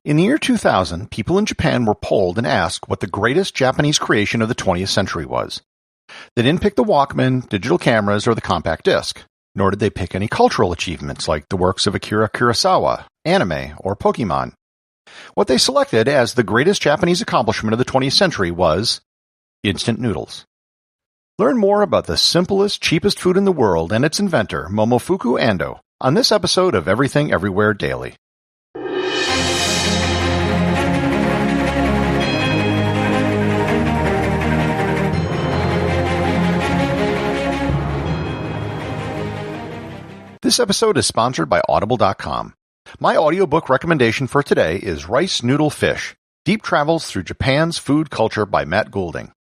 In the year 2000, people in Japan were polled and asked what the greatest Japanese creation of the 20th century was. They didn't pick the Walkman, digital cameras, or the compact disc, nor did they pick any cultural achievements like the works of Akira Kurosawa, anime, or Pokemon. What they selected as the greatest Japanese accomplishment of the 20th century was instant noodles. Learn more about the simplest, cheapest food in the world and its inventor, Momofuku Ando, on this episode of Everything Everywhere Daily. This episode is sponsored by Audible.com. My audiobook recommendation for today is Rice Noodle Fish, Deep Travels Through Japan's Food Culture by Matt Goulding.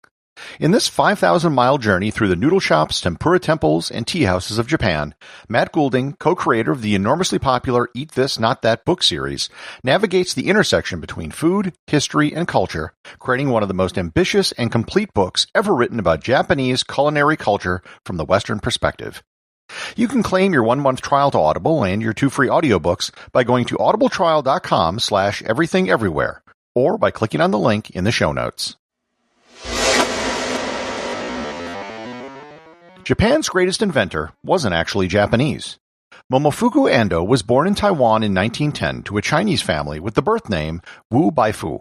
In this 5,000-mile journey through the noodle shops, tempura temples, and tea houses of Japan, Matt Goulding, co-creator of the enormously popular Eat This, Not That book series, navigates the intersection between food, history, and culture, creating one of the most ambitious and complete books ever written about Japanese culinary culture from the Western perspective. You can claim your 1-month trial to Audible and your 2 free audiobooks by going to audibletrial.com/everythingeverywhere or by clicking on the link in the show notes. Japan's greatest inventor wasn't actually Japanese. Momofuku Ando was born in Taiwan in 1910 to a Chinese family with the birth name Wu Baifu.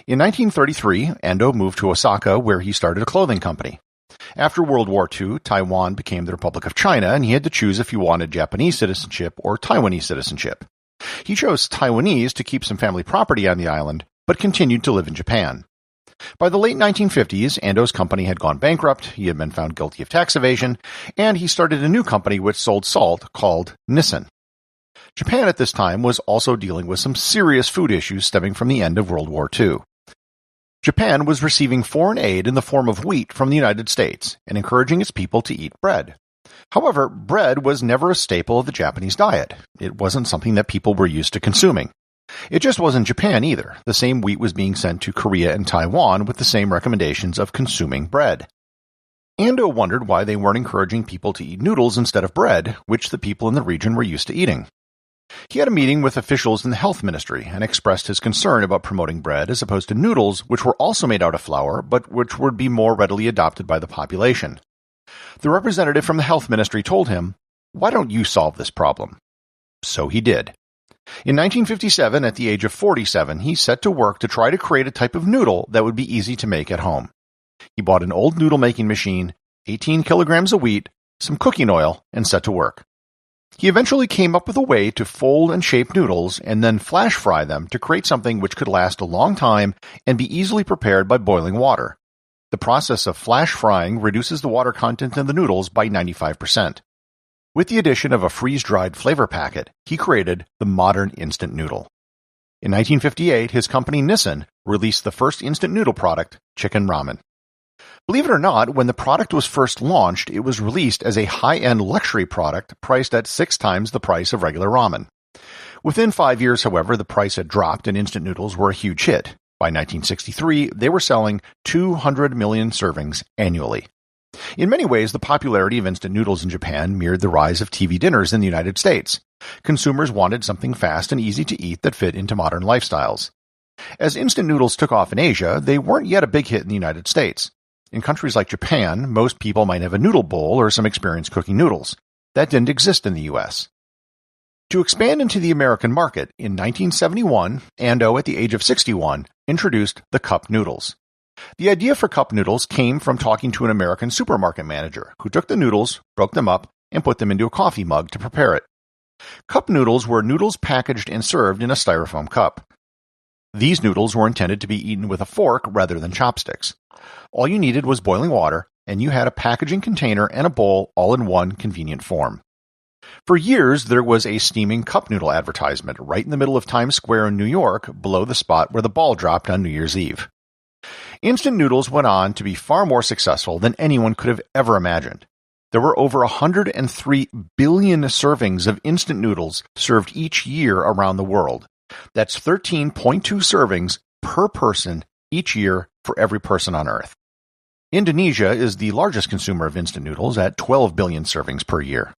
In 1933, Ando moved to Osaka where he started a clothing company. After World War II, Taiwan became the Republic of China, and he had to choose if he wanted Japanese citizenship or Taiwanese citizenship. He chose Taiwanese to keep some family property on the island, but continued to live in Japan. By the late 1950s, Ando's company had gone bankrupt, he had been found guilty of tax evasion, and he started a new company which sold salt called Nissin. Japan at this time was also dealing with some serious food issues stemming from the end of World War II. Japan was receiving foreign aid in the form of wheat from the United States and encouraging its people to eat bread. However, bread was never a staple of the Japanese diet. It wasn't something that people were used to consuming. It just wasn't Japan either. The same wheat was being sent to Korea and Taiwan with the same recommendations of consuming bread. Ando wondered why they weren't encouraging people to eat noodles instead of bread, which the people in the region were used to eating. He had a meeting with officials in the health ministry and expressed his concern about promoting bread as opposed to noodles, which were also made out of flour, but which would be more readily adopted by the population. The representative from the health ministry told him, "Why don't you solve this problem?" So he did. In 1957, at the age of 47, he set to work to try to create a type of noodle that would be easy to make at home. He bought an old noodle-making machine, 18 kilograms of wheat, some cooking oil, and set to work. He eventually came up with a way to fold and shape noodles and then flash fry them to create something which could last a long time and be easily prepared by boiling water. The process of flash frying reduces the water content in the noodles by 95%. With the addition of a freeze-dried flavor packet, he created the modern instant noodle. In 1958, his company Nissin released the first instant noodle product, chicken ramen. Believe it or not, when the product was first launched, it was released as a high-end luxury product priced at 6 times the price of regular ramen. Within 5 years, however, the price had dropped and instant noodles were a huge hit. By 1963, they were selling 200 million servings annually. In many ways, the popularity of instant noodles in Japan mirrored the rise of TV dinners in the United States. Consumers wanted something fast and easy to eat that fit into modern lifestyles. As instant noodles took off in Asia, they weren't yet a big hit in the United States. In countries like Japan, most people might have a noodle bowl or some experience cooking noodles. That didn't exist in the U.S. To expand into the American market, in 1971, Ando, at the age of 61, introduced the cup noodles. The idea for cup noodles came from talking to an American supermarket manager who took the noodles, broke them up, and put them into a coffee mug to prepare it. Cup noodles were noodles packaged and served in a styrofoam cup. These noodles were intended to be eaten with a fork rather than chopsticks. All you needed was boiling water, and you had a packaging container and a bowl all in one convenient form. For years, there was a steaming cup noodle advertisement right in the middle of Times Square in New York, below the spot where the ball dropped on New Year's Eve. Instant noodles went on to be far more successful than anyone could have ever imagined. There were over 103 billion servings of instant noodles served each year around the world. That's 13.2 servings per person each year for every person on Earth. Indonesia is the largest consumer of instant noodles at 12 billion servings per year.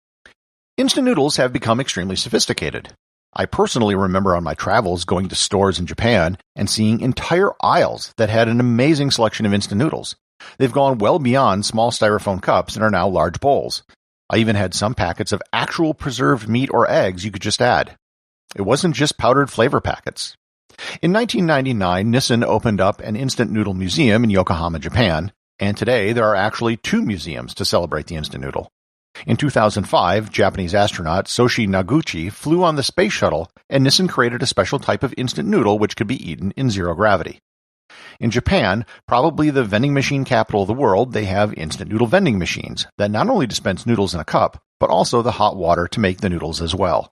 Instant noodles have become extremely sophisticated. I personally remember on my travels going to stores in Japan and seeing entire aisles that had an amazing selection of instant noodles. They've gone well beyond small styrofoam cups and are now large bowls. I even had some packets of actual preserved meat or eggs you could just add. It wasn't just powdered flavor packets. In 1999, Nissin opened up an instant noodle museum in Yokohama, Japan, and today there are actually 2 museums to celebrate the instant noodle. In 2005, Japanese astronaut Soshi Noguchi flew on the space shuttle, and Nissin created a special type of instant noodle which could be eaten in zero gravity. In Japan, probably the vending machine capital of the world, they have instant noodle vending machines that not only dispense noodles in a cup, but also the hot water to make the noodles as well.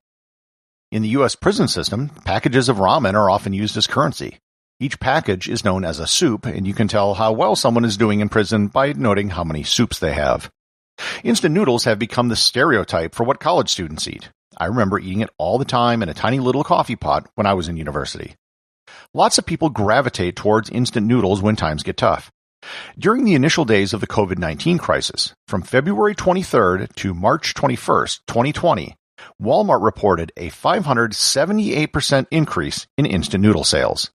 In the U.S. prison system, packages of ramen are often used as currency. Each package is known as a soup, and you can tell how well someone is doing in prison by noting how many soups they have. Instant noodles have become the stereotype for what college students eat. I remember eating it all the time in a tiny little coffee pot when I was in university. Lots of people gravitate towards instant noodles when times get tough. During the initial days of the COVID-19 crisis, from February 23rd to March 21st, 2020, Walmart reported a 578% increase in instant noodle sales.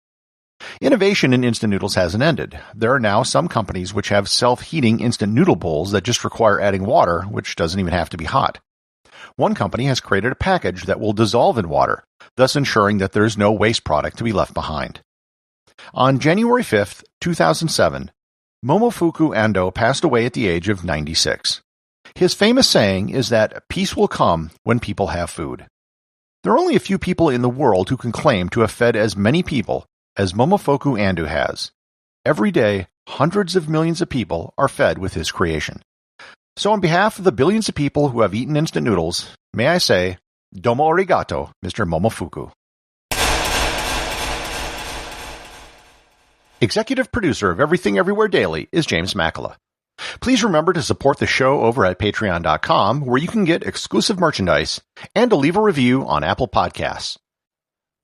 Innovation in instant noodles hasn't ended. There are now some companies which have self-heating instant noodle bowls that just require adding water, which doesn't even have to be hot. One company has created a package that will dissolve in water, thus ensuring that there is no waste product to be left behind. On January 5th, 2007, Momofuku Ando passed away at the age of 96. His famous saying is that peace will come when people have food. There are only a few people in the world who can claim to have fed as many people as Momofuku Ando has. Every day, hundreds of millions of people are fed with his creation. So on behalf of the billions of people who have eaten instant noodles, may I say, Domo Arigato, Mr. Momofuku. Executive producer of Everything Everywhere Daily is James Makkyla. Please remember to support the show over at patreon.com, where you can get exclusive merchandise and to leave a review on Apple Podcasts.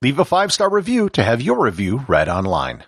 Leave a 5-star review to have your review read online.